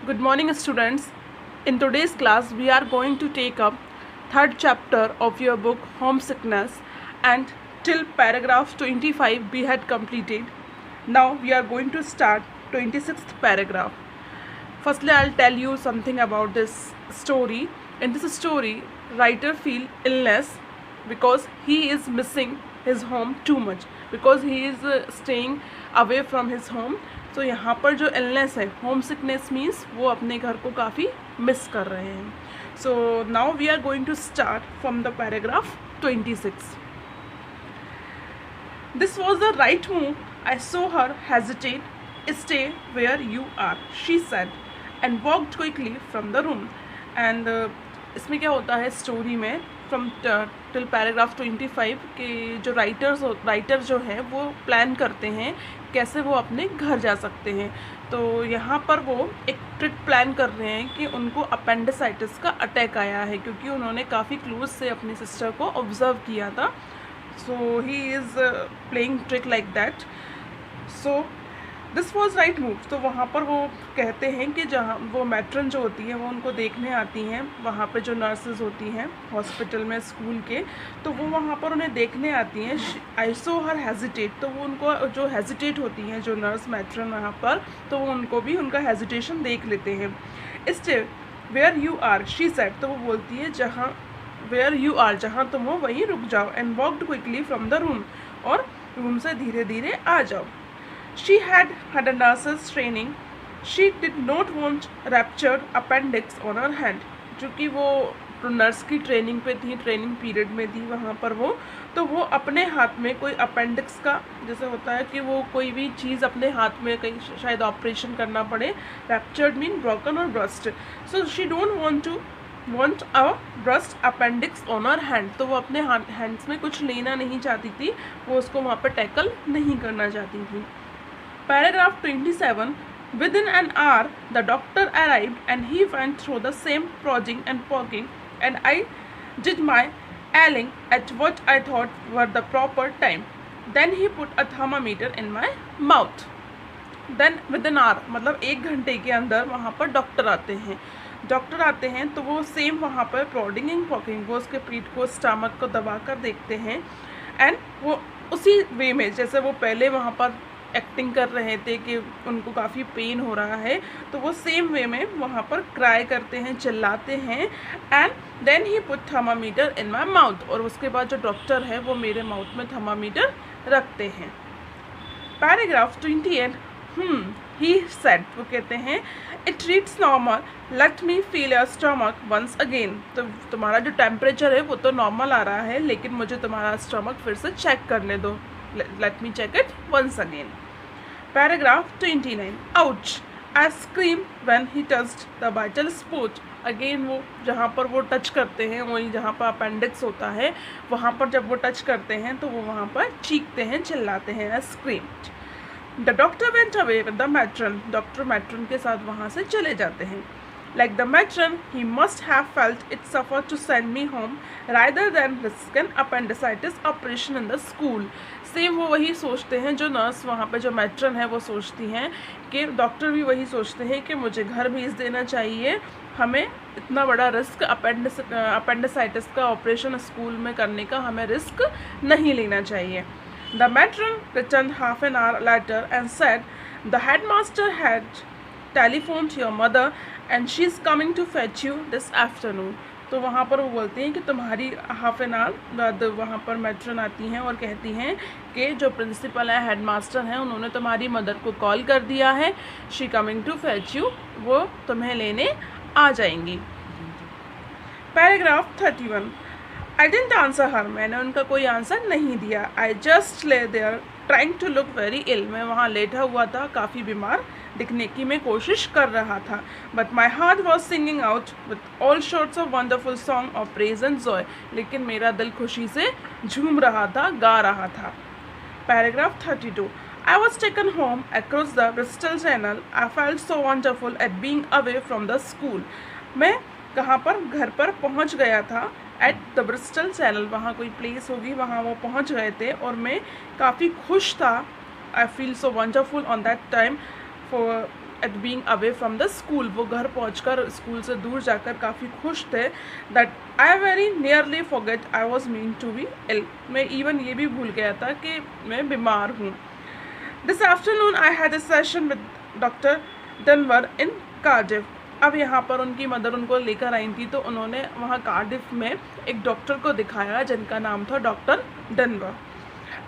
Good morning, students. In today's class, we are going to take up third chapter of your book Homesickness, and till paragraph 25 we had completed. Now we are going to start 26th paragraph. Firstly, I'll tell you something about this story. In this story, writer feel illness because he is missing his home too much, because he is staying away from his home. तो यहाँ पर जो illness है, home sickness means वो अपने घर को काफ़ी मिस कर रहे हैं. So now we are going to start from the paragraph 26. This was the right move. I saw her hesitate. Stay where you are, she said, and walked quickly from the room. And इसमें क्या होता है story में, from till paragraph 25 के जो writer जो है वो प्लान करते हैं कैसे वो अपने घर जा सकते हैं. तो यहाँ पर वो एक ट्रिक प्लान कर रहे हैं कि उनको अपेंडिसाइटिस का अटैक आया है, क्योंकि उन्होंने काफ़ी क्लोज से अपनी सिस्टर को ऑब्जर्व किया था. So he is playing trick like that. So this was right move. तो वहाँ पर वो कहते हैं कि जहाँ वो मैट्रन जो होती है वो उनको देखने आती हैं, वहाँ पे जो नर्सेज होती हैं हॉस्पिटल में स्कूल के, तो वो वहाँ पर उन्हें देखने आती हैं. आई सो हर हेजिटेट, तो वो उनको जो हेजिटेट होती हैं जो नर्स मैट्रन वहाँ पर, तो वो उनको भी उनका हेजिटेशन देख लेते हैं. Stay where you are, she said, तो वो बोलती है जहाँ वेयर यू आर, जहाँ तुम हो वहीं रुक जाओ. And walked quickly from the room, और रूम से धीरे धीरे आ जाओ. She had a nurse's training. She did not want ruptured appendix on her hand. चूँकि वो नर्स की ट्रेनिंग पे थी, ट्रेनिंग पीरियड में थी वहाँ पर वो, तो वो अपने हाथ में कोई अपेंडिक्स का, जैसे होता है कि वो कोई भी चीज़ अपने हाथ में कहीं शायद ऑपरेशन करना पड़े, रैप्चर्ड मीन ब्रोकन और burst. So she don't want a burst appendix on her hand. तो वो अपने हैंड्स में कुछ लेना नहीं चाहती थी, वो उसको वहाँ पर टैकल नहीं करना चाहती थी. Paragraph 27. Within an hour, the doctor arrived and he went through the same prodding and poking, and I did my ailing at what I thought were the proper time. Then he put a thermometer in my mouth. Then within hour मतलब 1 घंटे के अंदर वहाँ पर doctor आते हैं तो वो सेम वहाँ पर प्रोडिंग एंड पॉकिंग, वो उसके पीठ को, स्टमक को दबा कर देखते हैं. एंड वो उसी वे में जैसे वो पहले वहाँ पर एक्टिंग कर रहे थे कि उनको काफ़ी पेन हो रहा है, तो वो सेम वे में वहाँ पर क्राई करते हैं, चिल्लाते हैं. And then he put thermometer in my mouth, और उसके बाद जो डॉक्टर है वो मेरे माउथ में थर्मामीटर रखते हैं. पैराग्राफ 28. ही सेड, वो कहते हैं it reads normal, let me feel your stomach once again. तो तुम्हारा जो टेम्परेचर है वो तो नॉर्मल आ रहा है, लेकिन मुझे तुम्हारा स्टमक फिर से चेक करने दो. Let me check it once again. Paragraph 29. Ouch, I scream when he touched the vital spot. Again वो जहाँ पर वो टच करते हैं, वही जहाँ पर अपेंडिक्स होता है, वहाँ पर जब वो टच करते हैं तो वो वहाँ पर चीखते हैं, चिल्लाते हैं. I screamed. The doctor went away with the matron. Doctor matron के साथ वहाँ से चले जाते हैं. Like the matron, he must have felt it suffer to send me home rather than risk an appendicitis operation in the school. Same वो वही सोचते हैं, जो नर्स वहाँ पे जो मैट्रन है वो सोचती हैं कि डॉक्टर भी वही सोचते हैं कि मुझे घर भेज देना चाहिए, हमें इतना बड़ा रिस्क अपेंडिसाइटिस का ऑपरेशन स्कूल में करने का हमें रिस्क नहीं लेना चाहिए. The matron returned half an hour later and said, the headmaster had telephoned your mother and she is coming to fetch you this afternoon. तो वहाँ पर वो बोलते हैं कि तुम्हारी हाफ एन आवर बाद वहाँ पर मैट्रन आती हैं और कहती हैं कि जो प्रिंसिपल है, हेडमास्टर हैं, उन्होंने तुम्हारी मदर को कॉल कर दिया है, she coming to fetch you, वो तुम्हें लेने आ जाएंगी. Paragraph 31. I didn't answer her, मैंने उनका कोई आंसर नहीं दिया. I just lay there trying to look very ill, मैं वहाँ लेटा हुआ था, काफ़ी बीमार दिखने की मैं कोशिश कर रहा था. But my heart was singing out with all shorts of wonderful song of praise and Joy, लेकिन मेरा दिल खुशी से झूम रहा था, गा रहा था. Paragraph 32. I was taken home across the Bristol Channel. I felt so wonderful at being away from the school. मैं कहाँ पर, घर पर पहुँच गया था. एट द ब्रिस्टल चैनल, वहाँ कोई प्लेस होगी, वहाँ वो पहुँच गए थे और मैं काफ़ी खुश था. I feel so wonderful on that time for at being away from the school. वो घर पहुंचकर स्कूल से दूर जाकर काफ़ी खुश थे. That I very nearly forget I was mean to be ill. मैं even ये भी भूल गया था कि मैं बीमार हूँ. This afternoon I had a session with Dr. Denver in Cardiff. अब यहाँ पर उनकी मदर उनको लेकर आई थी, तो उन्होंने वहाँ कार्डिफ में एक डॉक्टर को दिखाया जिनका नाम था doctor Denver.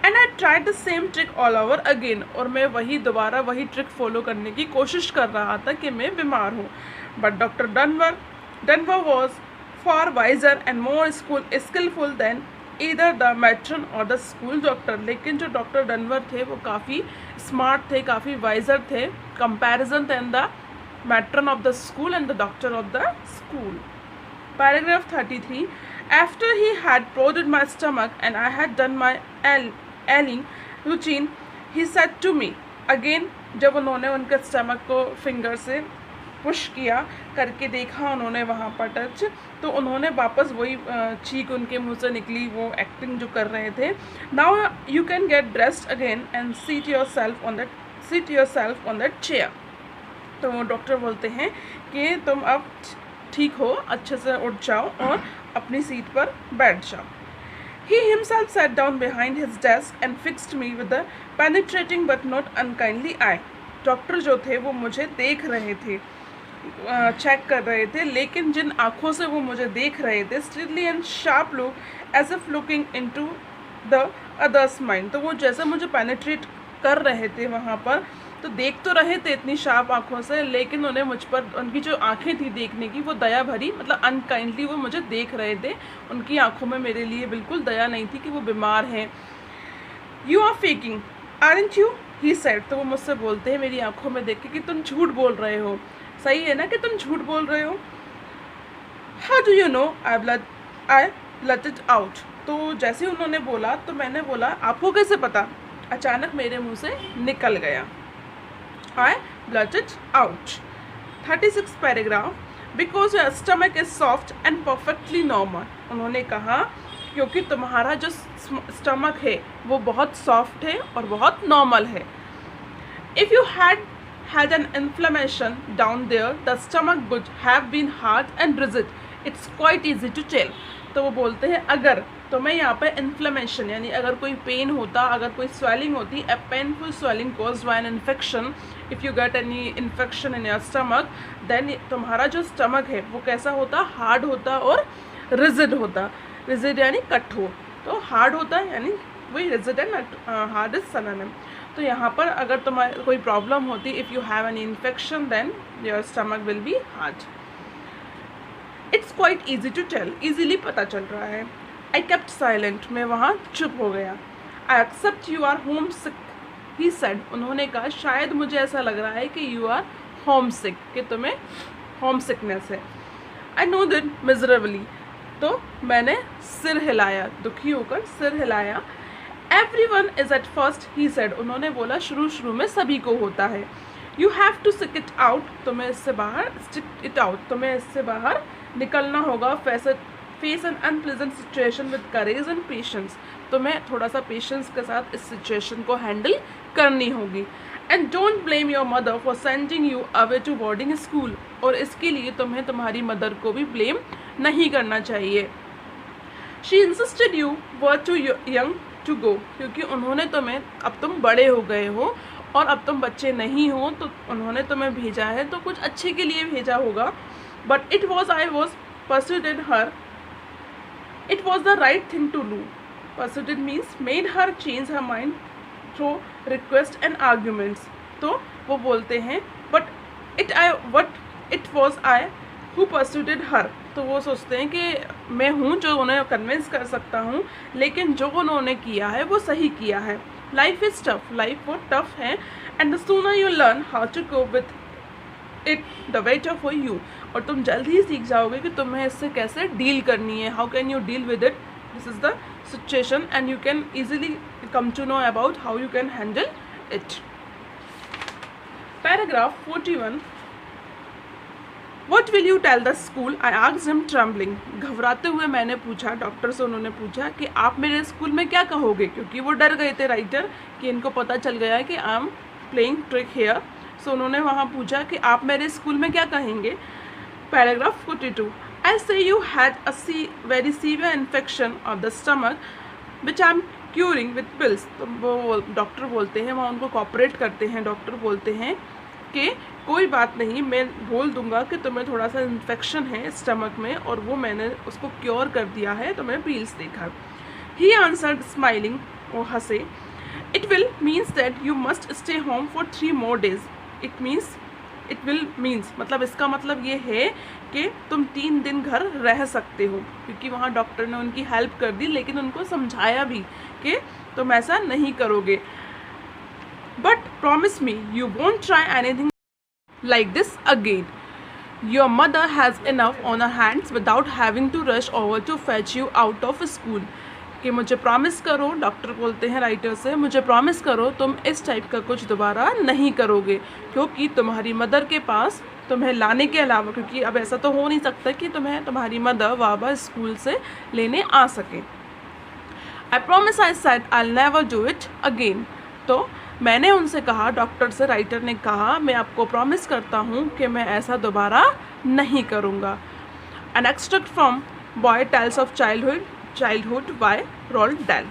And I tried the same trick all over again. और मैं दोबारा वही ट्रिक फॉलो करने की कोशिश कर रहा था कि मैं बीमार हूँ. But doctor Denver was far wiser and more skillful than either the matron or the school doctor. लेकिन जो डॉक्टर डेनवर थे वो काफ़ी स्मार्ट थे, काफ़ी वाइजर थे comparison than the matron of the school and the doctor of the school. Paragraph 33. After he had prodded my stomach and I had done my ailing routine, he said to me again. जब उन्होंने उनके stomach को finger से push किया, करके देखा उन्होंने वहाँ पर टच, तो उन्होंने वापस वही चीख उनके मुंह से निकली, वो एक्टिंग जो कर रहे थे. Now you can get dressed again and seat yourself on that chair. तो वो डॉक्टर बोलते हैं कि तुम अब ठीक हो, अच्छे से उठ जाओ और अपनी सीट पर बैठ जाओ. He himself sat down behind his desk and fixed me with a penetrating but not unkindly eye. Doctor जो थे वो मुझे देख रहे थे, चेक कर रहे थे, लेकिन जिन आँखों से वो मुझे देख रहे थे, steadily and sharp look as if looking into the other's mind. तो वो जैसे मुझे पेनिट्रेट कर रहे थे वहाँ पर, तो देख तो रहे थे इतनी शार्प आँखों से, लेकिन उन्हें मुझ पर उनकी जो आँखें थी देखने की, वो दया भरी, मतलब अनकाइंडली वो मुझे देख रहे थे. उनकी आँखों में मेरे लिए बिल्कुल दया नहीं थी कि वो बीमार हैं. You are faking aren't you, he said. तो वो मुझसे बोलते हैं मेरी आँखों में देख के कि तुम झूठ बोल रहे हो. सही है ना कि तुम झूठ बोल रहे हो. How do you know I let it out. तो जैसे उन्होंने बोला तो मैंने बोला आपको कैसे पता. अचानक मेरे मुँह से निकल गया. I blurted out. 36 paragraph. Because your stomach is soft and perfectly normal. उन्होंने कहा क्योंकि तुम्हारा जो स्टमक है वो बहुत सॉफ्ट है और बहुत नॉर्मल है. If you had an inflammation down there, the stomach would have been hard and rigid. It's quite easy to tell. तो वो बोलते हैं अगर तुम्हें यहाँ पे इन्फ्लेमेशन यानी अगर कोई पेन होता, अगर कोई स्वेलिंग होती, a painful swelling caused by an infection, if you get any infection in your stomach, then तुम्हारा जो स्टमक है वो कैसा होता, हार्ड होता और रिजिड होता. रिजिड यानी कठोर, तो हार्ड होता है यानी वही rigid and hard is synonym. तो यहाँ पर अगर तुम्हारी कोई प्रॉब्लम होती, if you have any infection then your stomach will be hard. It's quite easy to tell. Easily पता चल रहा है. I kept silent. मैं वहाँ चुप हो गया. I accept you are homesick, he said. उन्होंने कहा शायद मुझे ऐसा लग रहा है कि यू आर होम सिक, कि तुम्हें होम सिकनेस है. I know that miserably. तो मैंने सिर हिलाया, दुखी होकर सिर हिलाया. Everyone is at first, he said. उन्होंने बोला शुरू में सभी को होता है. You have to sick it out. तुम्हें इससे बाहर स्टिक इट आउट, तुम्हें इससे बाहर निकलना होगा. Face N unpleasant situation with courage and patience. तुम्हें थोड़ा सा पेशेंस के साथ इस सिचुएशन को हैंडल करनी होगी. And don't blame your mother for sending you away to boarding school. और इसके लिए तुम्हें तुम्हारी मदर को भी ब्लेम नहीं करना चाहिए. She insisted you were too young to go. क्योंकि उन्होंने तुम्हें, अब तुम बड़े हो गए हो और अब तुम बच्चे नहीं हो, तो उन्होंने तुम्हें भेजा है तो कुछ अच्छे के लिए भेजा होगा. But it was I was persuaded her. It was the right thing to do. Persuaded means made her change her mind through request and arguments. तो वो बोलते हैं but it was I who persuaded her. तो वो सोचते हैं कि मैं हूँ जो उन्हें कन्विंस कर सकता हूँ, लेकिन जो उन्होंने किया है वो सही किया है. Life is tough. लाइफ वो टफ है. And the sooner you learn how to cope with it the better for you. और तुम जल्द ही सीख जाओगे कि तुम्हें इससे कैसे डील करनी है. How can you deal with it. This is the situation and you can easily come to know about how you can handle it. Paragraph 41. What will you tell the school? I asked him trembling. घबराते हुए मैंने पूछा, doctor से उन्होंने पूछा कि आप मेरे स्कूल में क्या कहोगे, क्योंकि वो डर गए थे राइटर कि इनको पता चल गया है कि I am playing trick here so उन्होंने वहाँ पूछा कि आप मेरे स्कूल में क्या कहेंगे. Paragraph 42. I say you had a very severe infection of the stomach which I'm curing with pills. तो वो डॉक्टर बोलते हैं, वहाँ उनको कॉपरेट करते हैं, डॉक्टर बोलते हैं कि कोई बात नहीं, मैं बोल दूंगा कि तुम्हें थोड़ा सा इन्फेक्शन है स्टमक में और वो मैंने उसको क्योर कर दिया है, तो मैं पिल्स देकर. ही आंसर्ड स्माइलिंग, वो हंसे. It will means that you must stay home for 3 more days. It will means मतलब इसका मतलब ये है कि तुम 3 दिन घर रह सकते हो, क्योंकि वहाँ डॉक्टर ने उनकी हेल्प कर दी, लेकिन उनको समझाया भी कि तुम ऐसा नहीं करोगे. But promise me you won't try anything like this again. Your mother has enough on her hands without having to rush over to fetch you out of school. कि मुझे प्रॉमिस करो, डॉक्टर बोलते हैं राइटर से, मुझे promise करो तुम इस टाइप का कुछ दोबारा नहीं करोगे, क्योंकि तुम्हारी मदर के पास तुम्हें लाने के अलावा, क्योंकि अब ऐसा तो हो नहीं सकता कि तुम्हें तुम्हारी मदर वापस स्कूल से लेने आ सके. I promise I said I will never do it again. तो मैंने उनसे कहा, डॉक्टर से राइटर ने कहा, मैं आपको प्रॉमिस करता हूँ कि मैं ऐसा दोबारा नहीं करूँगा. An extract from Boy tales of childhood by Roald Dahl.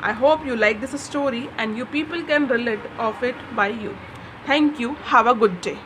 I hope you like this story and you people can relate of it by you. Thank you. Have a good day.